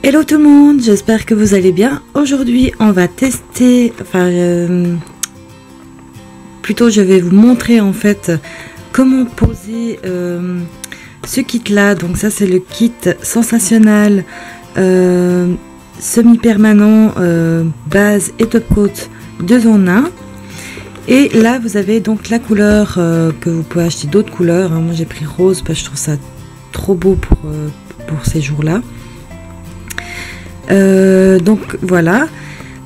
Hello tout le monde, j'espère que vous allez bien. Aujourd'hui on va tester, plutôt je vais vous montrer en fait comment poser ce kit là. Donc ça c'est le kit sensationnel semi-permanent base et top coat 2 en 1. Et là vous avez donc la couleur que vous pouvez acheter d'autres couleurs, hein. Moi j'ai pris rose parce que je trouve ça trop beau pour ces jours là. Donc voilà,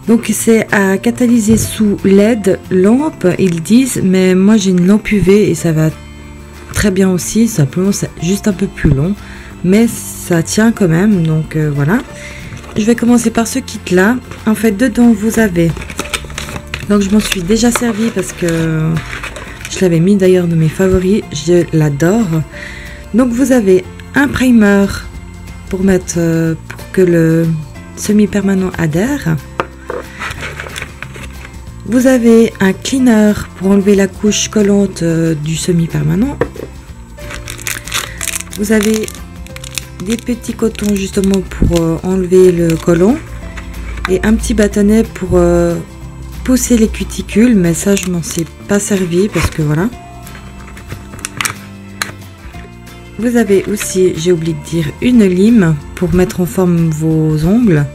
donc c'est à catalyser sous LED lampe ils disent, mais moi j'ai une lampe UV et ça va très bien aussi. Simplement c'est juste un peu plus long mais ça tient quand même. Donc voilà, je vais commencer par ce kit là. En fait dedans vous avez, donc je m'en suis déjà servi parce que je l'avais mis d'ailleurs de mes favoris, je l'adore. Donc vous avez un primer pour mettre pour que le semi-permanent adhère. Vous avez un cleaner pour enlever la couche collante du semi-permanent. Vous avez des petits cotons justement pour enlever le collant et un petit bâtonnet pour pousser les cuticules, mais ça je m'en suis pas servi parce que voilà. Vous avez aussi, j'ai oublié de dire, une lime pour mettre en forme vos ongles.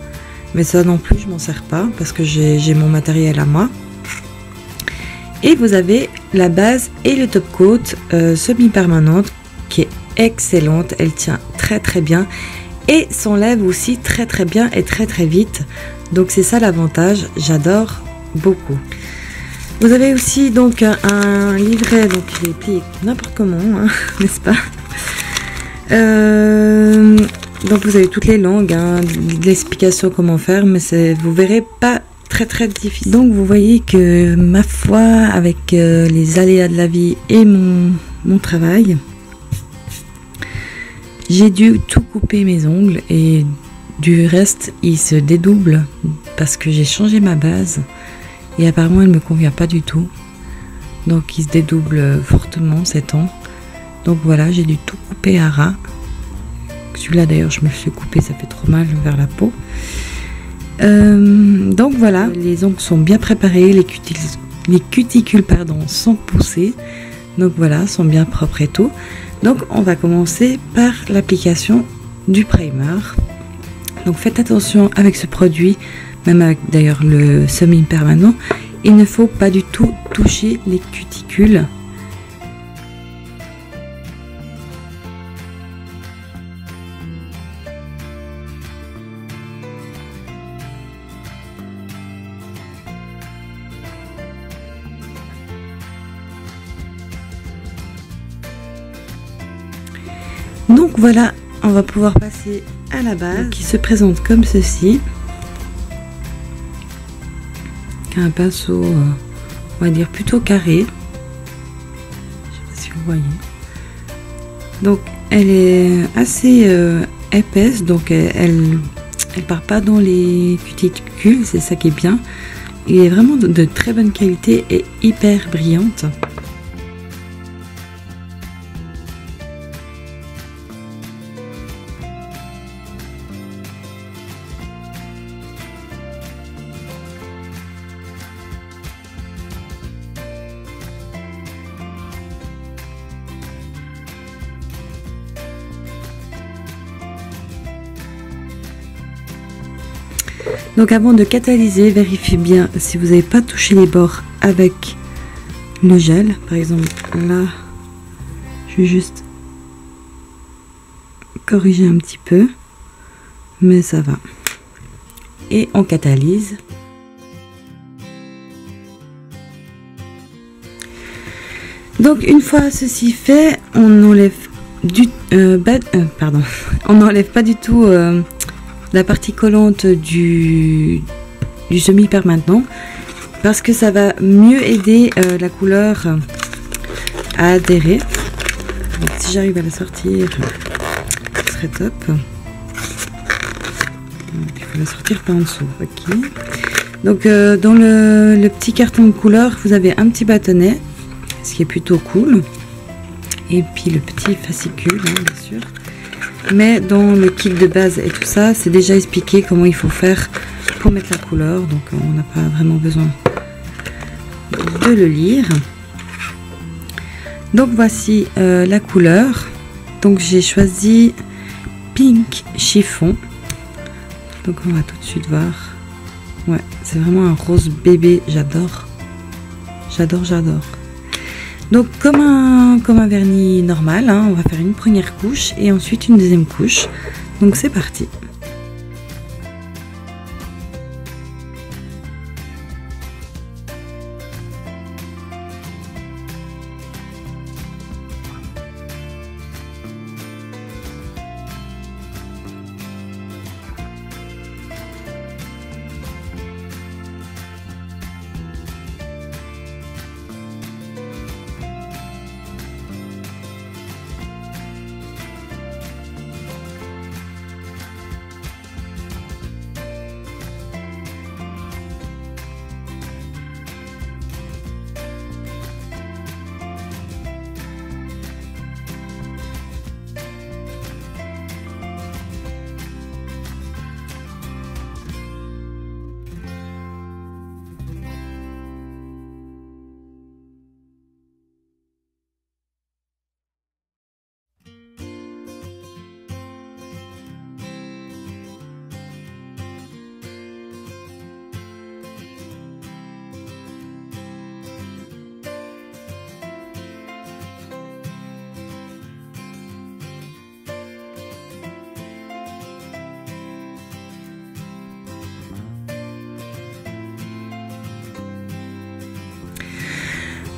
Mais ça non plus, je m'en sers pas parce que j'ai mon matériel à moi. Et vous avez la base et le top coat semi-permanente qui est excellente. Elle tient très très bien et s'enlève aussi très très bien et très très vite. Donc c'est ça l'avantage, j'adore beaucoup. Vous avez aussi donc un livret, donc je l'ai plié n'importe comment, hein, n'est-ce pas? Donc vous avez toutes les langues, hein, de l'explication comment faire, mais vous verrez pas très difficile. Donc vous voyez que ma foi, avec les aléas de la vie et mon travail, j'ai dû tout couper mes ongles et du reste ils se dédoublent parce que j'ai changé ma base et apparemment elle me convient pas du tout. Donc ils se dédoublent fortement ces temps. Donc voilà, j'ai dû tout couper à ras. Celui-là d'ailleurs je me le suis coupé, ça fait trop mal vers la peau. Donc voilà, les ongles sont bien préparés, les cuticules pardon, sont poussées. Donc voilà, sont bien propres et tout. Donc on va commencer par l'application du primer. Donc faites attention avec ce produit, même avec d'ailleurs le semi-permanent, il ne faut pas du tout toucher les cuticules. Donc voilà, on va pouvoir passer à la base qui se présente comme ceci. Un pinceau, on va dire plutôt carré. Je sais pas si vous voyez. Donc elle est assez épaisse, donc elle part pas dans les cuticules, c'est ça qui est bien. Il est vraiment de très bonne qualité et hyper brillante. Donc avant de catalyser, vérifiez bien si vous n'avez pas touché les bords avec le gel. Par exemple là, je vais juste corriger un petit peu, mais ça va. Et on catalyse. Donc une fois ceci fait, on enlève on n'enlève pas du tout la partie collante du semi-permanent parce que ça va mieux aider la couleur à adhérer. Donc, si j'arrive à la sortir, ce serait top. Il faut la sortir par en dessous. Ok. Donc dans le petit carton de couleur, vous avez un petit bâtonnet, ce qui est plutôt cool. Et puis le petit fascicule, hein, bien sûr. mais dans le kit de base et tout ça, c'est déjà expliqué comment il faut faire pour mettre la couleur, donc on n'a pas vraiment besoin de le lire. Donc voici la couleur. Donc j'ai choisi Pink Chiffon. Donc on va tout de suite voir. Ouais, c'est vraiment un rose bébé, j'adore. J'adore. Donc comme un vernis normal, hein, on va faire une première couche et ensuite une deuxième couche. Donc c'est parti.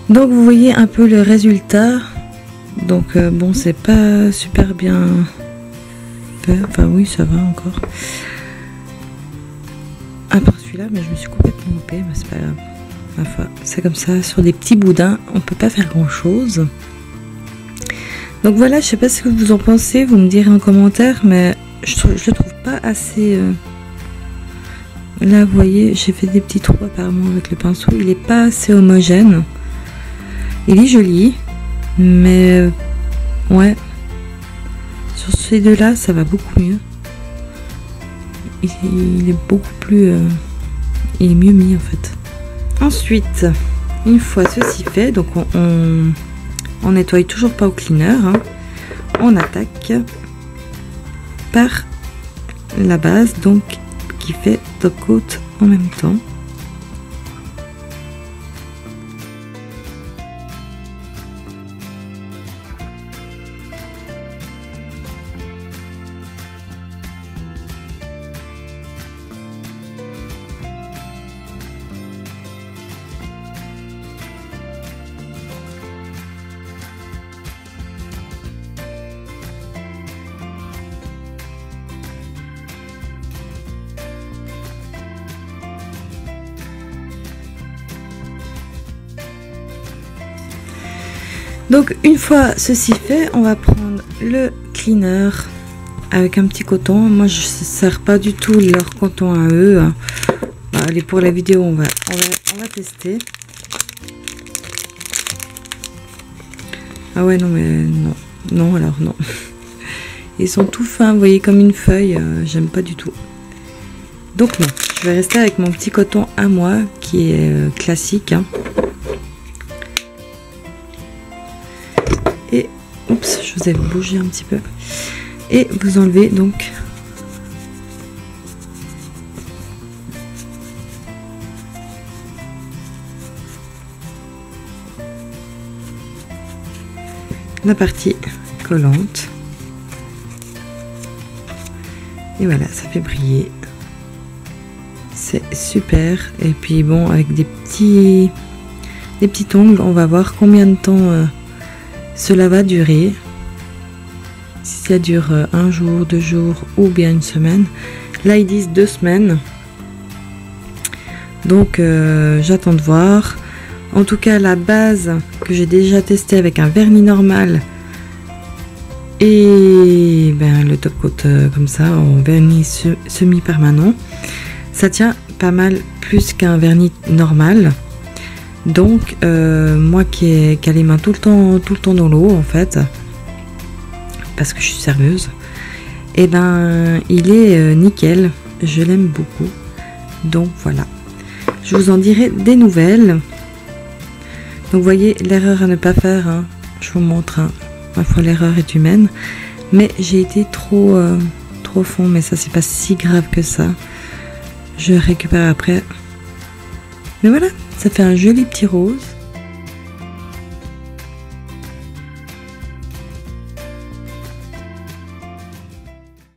Donc vous voyez un peu le résultat. Donc bon, c'est pas super bien fait. Enfin oui, ça va encore. À part celui-là, mais je me suis complètement loupée, mais c'est pas grave. Enfin, c'est comme ça, sur des petits boudins, on peut pas faire grand chose. Donc voilà, je sais pas ce que vous en pensez, vous me direz en commentaire, mais je le trouve pas assez... Là, vous voyez, j'ai fait des petits trous apparemment avec le pinceau, il est pas assez homogène. Il est joli, mais ouais, sur ces deux-là, ça va beaucoup mieux. Il est beaucoup plus... il est mieux mis en fait. Ensuite, une fois ceci fait, donc on nettoie toujours pas au cleaner. Hein. On attaque par la base, donc qui fait top coat en même temps. Donc une fois ceci fait, on va prendre le cleaner avec un petit coton. Moi je ne sers pas du tout leur coton à eux. Allez, pour la vidéo on va tester. Ah ouais, non mais non alors non. Ils sont tout fins, vous voyez, comme une feuille. J'aime pas du tout. Donc non, je vais rester avec mon petit coton à moi qui est classique. Hein. Et oups, je vous ai bougé un petit peu. Et vous enlevez donc la partie collante. Et voilà, ça fait briller. C'est super. Et puis bon, avec des petits ongles, on va voir combien de temps cela va durer. Si ça dure un jour, 2 jours ou bien une semaine. Là ils disent 2 semaines. Donc j'attends de voir. En tout cas la base que j'ai déjà testé avec un vernis normal et ben, le top coat comme ça en vernis semi-permanent, ça tient pas mal plus qu'un vernis normal. Donc moi qui a les mains tout le temps dans l'eau en fait, parce que je suis serveuse, et ben il est nickel, je l'aime beaucoup. Donc voilà, je vous en dirai des nouvelles. Donc vous voyez l'erreur à ne pas faire, hein. Je vous montre, hein. Parfois l'erreur est humaine, mais j'ai été trop fond, mais ça c'est pas si grave que ça, je récupère après. Mais voilà, ça fait un joli petit rose.